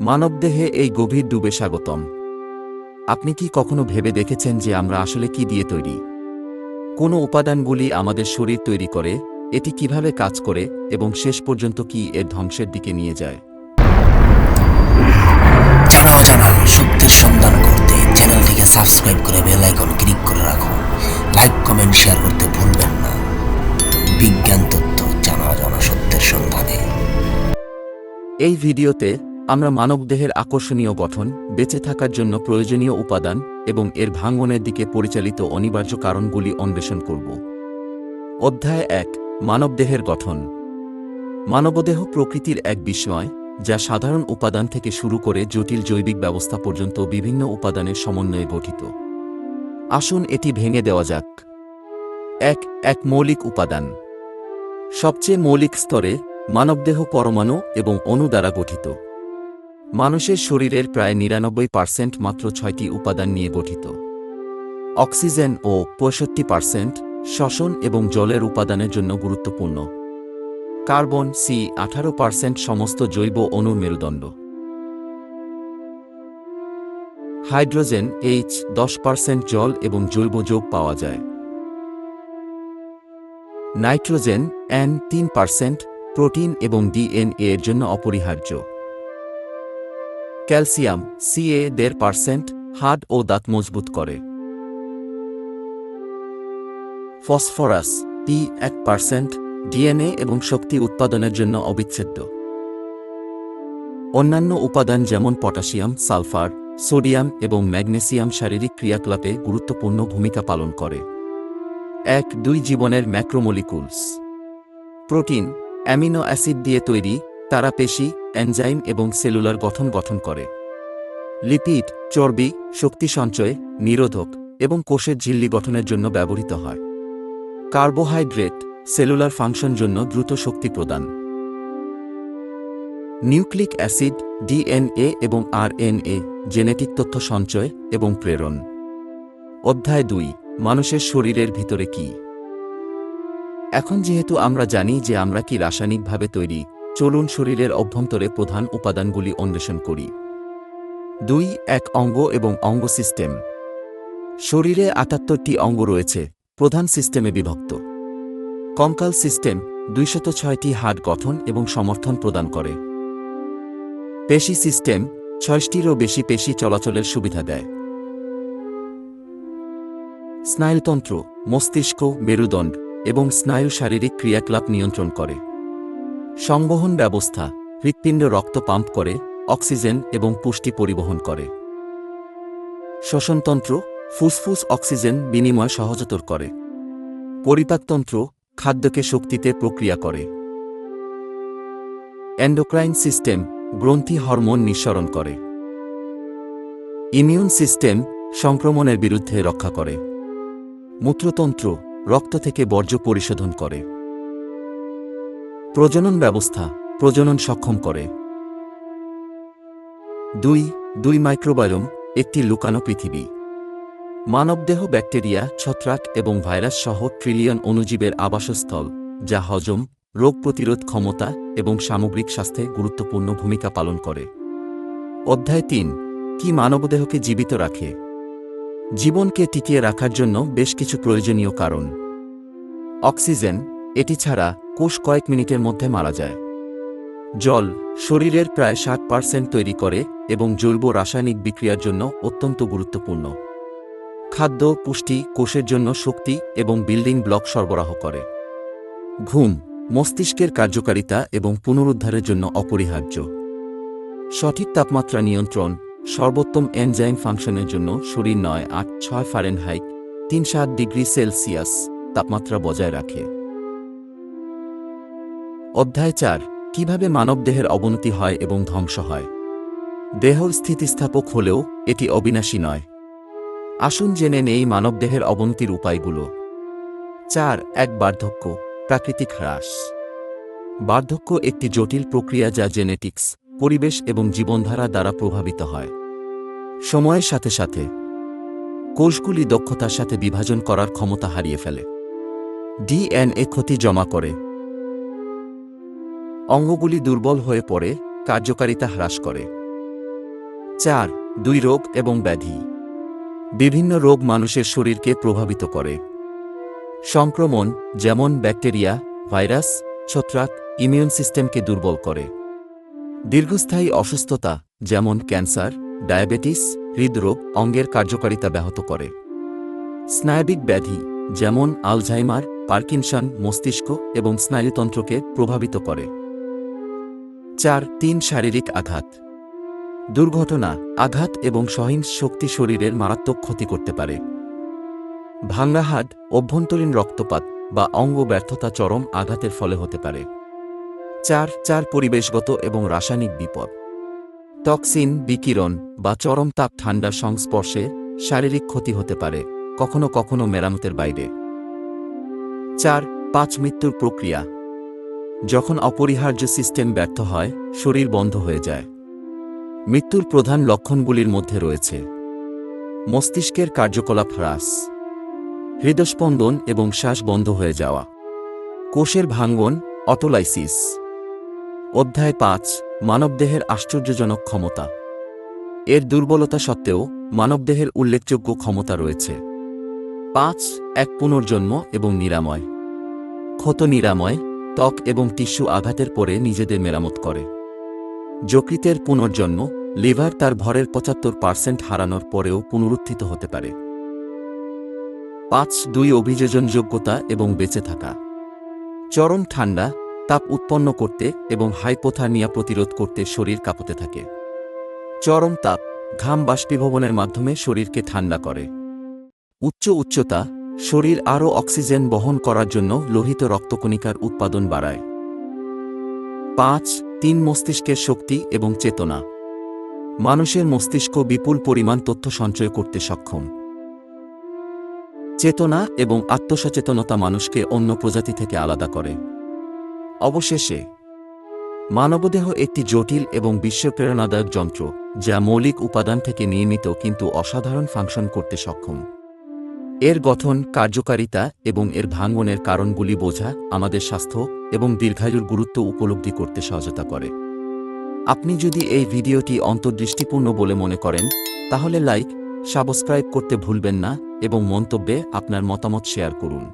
মানবদেহে এই গভীর ডুবে স্বাগতম। আপনি কি কখনো ভেবে দেখেছেন যে আমরা আসলে কি দিয়ে তৈরি? কোন উপাদানগুলি আমাদের শরীর তৈরি করে, এটি কিভাবে কাজ করে এবং শেষ পর্যন্ত কি এর ধ্বংসের দিকে নিয়ে যায়? জানা অজানা সত্যের সন্ধান করতে চ্যানেলটিকে সাবস্ক্রাইব করে বেল আইকন ক্লিক করে রাখুন। লাইক, কমেন্ট, শেয়ার করতে ভুলবেন না। বিজ্ঞান তথ্য, জানা অজানা সত্যের সন্ধানে। এই ভিডিওতে আমরা মানবদেহের আকর্ষণীয় গঠন, বেঁচে থাকার জন্য প্রয়োজনীয় উপাদান এবং এর ভাঙনের দিকে পরিচালিত অনিবার্য কারণগুলি অন্বেষণ করব। অধ্যায় ১, মানবদেহের গঠন। মানবদেহ প্রকৃতির এক বিস্ময়, যা সাধারণ উপাদান থেকে শুরু করে জটিল জৈবিক ব্যবস্থা পর্যন্ত বিভিন্ন উপাদানের সমন্বয়ে গঠিত। আসুন এটি ভেঙে দেওয়া যাক। এক মৌলিক উপাদান। সবচেয়ে মৌলিক স্তরে মানবদেহ পরমাণু এবং অণু দ্বারা গঠিত। মানুষের শরীরের প্রায় ৯৯% মাত্র ৬টি উপাদান নিয়ে গঠিত। অক্সিজেন ও ৬৫% শ্বসন এবং জলের উপাদানের জন্য গুরুত্বপূর্ণ। কার্বন 18% সমস্ত জৈব অণুর মেরুদণ্ড। হাইড্রোজেন 10% জল এবং জৈব যৌগ পাওয়া যায়। নাইট্রোজেন 3% প্রোটিন এবং ডিএনএ এর জন্য অপরিহার্য। ক্যালসিয়াম 1.5% হাড় ও দাঁত মজবুত করে। ফসফরাস 1% ডিএনএ এবং শক্তি উৎপাদনের জন্য অবিচ্ছেদ্য। অন্যান্য উপাদান যেমন পটাশিয়াম, সালফার, সোডিয়াম এবং ম্যাগনেসিয়াম শারীরিক ক্রিয়াকলাপে গুরুত্বপূর্ণ ভূমিকা পালন করে। 2 জীবনের ম্যাক্রোমলিকুলস। প্রোটিন অ্যামিনো অ্যাসিড দিয়ে তৈরি, তারা পেশি, এনজাইম এবং সেলুলার গঠন করে। লিপিড চর্বি শক্তি সঞ্চয়, নিরোধক এবং কোষের ঝিল্লি গঠনের জন্য ব্যবহৃত হয়। কার্বোহাইড্রেট সেলুলার ফাংশন জন্য দ্রুত শক্তি প্রদান। নিউক্লিক অ্যাসিড ডিএনএ এবং আরএনএ জেনেটিক তথ্য সঞ্চয় এবং প্রেরণ। অধ্যায় ২, মানুষের শরীরের ভিতরে কি? এখন যেহেতু আমরা জানি যে আমরা কি রাসায়নিকভাবে তৈরি, চলুন শরীরের অভ্যন্তরে প্রধান উপাদানগুলি অন্বেষণ করি। ১ অঙ্গ এবং অঙ্গ সিস্টেম। শরীরে ৭৮টি অঙ্গ রয়েছে, প্রধান সিস্টেমে বিভক্ত। কঙ্কাল সিস্টেম ২০৬টি হাড় গঠন এবং সমর্থন প্রদান করে। পেশি সিস্টেম ৬০টিরও বেশি পেশি চলাচলের সুবিধা দেয়। স্নায়ুতন্ত্র মস্তিষ্ক, মেরুদণ্ড এবং স্নায়ু শারীরিক ক্রিয়াকলাপ নিয়ন্ত্রণ করে। সংবহন ব্যবস্থা হৃৎপিণ্ড রক্ত পাম্প করে, অক্সিজেন এবং পুষ্টি পরিবহন করে। শ্বসনতন্ত্র ফুসফুস অক্সিজেন বিনিময় সহজতর করে। পরিপাকতন্ত্র খাদ্যকে শক্তিতে প্রক্রিয়া করে। এন্ডোক্রাইন সিস্টেম গ্রন্থি হরমোন নিঃসরণ করে। ইমিউন সিস্টেম সংক্রমণের বিরুদ্ধে রক্ষা করে। মূত্রতন্ত্র রক্ত থেকে বর্জ্য পরিশোধন করে। প্রজনন ব্যবস্থা প্রজনন সক্ষম করে। ২ মাইক্রোবায়োম একটি লুকানো পৃথিবী। মানবদেহ ব্যাকটেরিয়া, ছত্রাক এবং ভাইরাস সহ ট্রিলিয়ন অণুজীবের আবাসস্থল, যা হজম, রোগ প্রতিরোধ ক্ষমতা এবং সামগ্রিক স্বাস্থ্যে গুরুত্বপূর্ণ ভূমিকা পালন করে। অধ্যায় ৩, কি মানবদেহকে জীবিত রাখে? জীবনকে টিকিয়ে রাখার জন্য বেশ কিছু প্রয়োজনীয় কারণ। অক্সিজেন, এটি ছাড়া কোষ কয়েক মিনিটের মধ্যে মারা যায়। জল শরীরের প্রায় ৬০% তৈরি করে এবং জৈব রাসায়নিক বিক্রিয়ার জন্য অত্যন্ত গুরুত্বপূর্ণ। খাদ্য পুষ্টি কোষের জন্য শক্তি এবং বিল্ডিং ব্লক সরবরাহ করে। ঘুম মস্তিষ্কের কার্যকারিতা এবং পুনরুদ্ধারের জন্য অপরিহার্য। সঠিক তাপমাত্রা নিয়ন্ত্রণ সর্বোত্তম এনজাইম ফাংশনের জন্য শরীর ৯৮৬ ফারেনহাইট ৩৭ ডিগ্রি সেলসিয়াস তাপমাত্রা বজায় রাখে। অধ্যায় ৪, কিভাবে মানবদেহের অবনতি হয় এবং ধ্বংস হয়? দেহ স্থিতিস্থাপক হলেও এটি অবিনাশী নয়। আসুন জেনে নেই মানবদেহের অবনতির উপায়গুলো। ১ বার্ধক্য প্রাকৃতিক হ্রাস। বার্ধক্য একটি জটিল প্রক্রিয়া যা জেনেটিক্স, পরিবেশ এবং জীবনধারা দ্বারা প্রভাবিত হয়। সময়ের সাথে সাথে কোষগুলি দক্ষতার সাথে বিভাজন করার ক্ষমতা হারিয়ে ফেলে। ডিএনএ ক্ষতি জমা করে। অঙ্গগুলি দুর্বল হয়ে পড়ে, কার্যকারিতা হ্রাস করে। 4. 2 রোগ এবং ব্যাধি। বিভিন্ন রোগ মানুষের শরীরকে প্রভাবিত করে। সংক্রমণ, যেমন ব্যাকটেরিয়া, ভাইরাস, ছত্রাক, ইমিউন সিস্টেমকে দুর্বল করে। দীর্ঘস্থায়ী অসুস্থতা, যেমন ক্যান্সার, ডায়াবেটিস, হৃদরোগ, অঙ্গের কার্যকারিতা ব্যাহত করে। স্নায়বিক ব্যাধি, যেমন আলঝাইমার, পার্কিনসন, মস্তিষ্ক এবং স্নায়ুতন্ত্রকে প্রভাবিত করে। 3. শারীরিক আঘাত। দুর্ঘটনা, আঘাত এবং সহিংস শক্তি শরীরের মারাত্মক ক্ষতি করতে পারে। ভাঙা হাড়, অভ্যন্তরীণ রক্তপাত বা অঙ্গ ব্যর্থতা চরম আঘাতের ফলে হতে পারে। 4. পরিবেশগত এবং রাসায়নিক বিপদ। টক্সিন, বিকিরণ বা চরম তাপ ঠান্ডার সংস্পর্শে শারীরিক ক্ষতি হতে পারে, কখনো কখনো মেরামতের বাইরে। 5. মৃত্যুর প্রক্রিয়া। যখন অপরিহার্য সিস্টেম ব্যর্থ হয়, শরীর বন্ধ হয়ে যায়। মৃত্যুর প্রধান লক্ষণগুলির মধ্যে রয়েছে মস্তিষ্কের কার্যকলাপ হ্রাস, হৃদস্পন্দন এবং শ্বাস বন্ধ হয়ে যাওয়া, কোষের ভাঙ্গন, অটোলাইসিস। অধ্যায় 5, মানবদেহের আশ্চর্যজনক ক্ষমতা। এর দুর্বলতা সত্ত্বেও মানবদেহের উল্লেখযোগ্য ক্ষমতা রয়েছে। 1. পুনর্জন্ম এবং নিরাময়। ক্ষত নিরাময়, ত্বক এবং টিস্যু আঘাতের পরে নিজেদের মেরামত করে। যকৃতের পুনর্জন্ম, লিভার তার ভরের 75% হারানোর পরেও পুনরুত্থিত হতে পারে। 2. অভিযোজনযোগ্যতা এবং বেঁচে থাকা। চরম ঠান্ডা, তাপ উৎপন্ন করতে এবং হাইপোথার্মিয়া প্রতিরোধ করতে শরীর কাঁপতে থাকে। চরম তাপ, ঘাম বাষ্পীভবনের মাধ্যমে শরীরকে ঠান্ডা করে। উচ্চতা, শরীর আরও অক্সিজেন বহন করার জন্য লোহিত রক্তকণিকার উৎপাদন বাড়ায়। 3. মস্তিষ্কের শক্তি এবং চেতনা। মানুষের মস্তিষ্ক বিপুল পরিমাণ তথ্য সঞ্চয় করতে সক্ষম। চেতনা এবং আত্মসচেতনতা মানুষকে অন্য প্রজাতি থেকে আলাদা করে। অবশেষে, মানবদেহ একটি জটিল এবং বিশ্বপ্রেরণাদায়ক যন্ত্র, যা মৌলিক উপাদান থেকে নির্মিত কিন্তু অসাধারণ ফাংশন করতে সক্ষম। এর গঠন, কার্যকারিতা এবং এর ভাঙ্গনের কারণগুলি বোঝা আমাদের স্বাস্থ্য এবং দীর্ঘায়ুর গুরুত্ব উপলব্ধি করতে সহায়তা করে। আপনি যদি এই ভিডিওটি অন্তর্দৃষ্টিপূর্ণ বলে মনে করেন, তাহলে লাইক, সাবস্ক্রাইব করতে ভুলবেন না এবং মন্তব্যে আপনার মতামত শেয়ার করুন।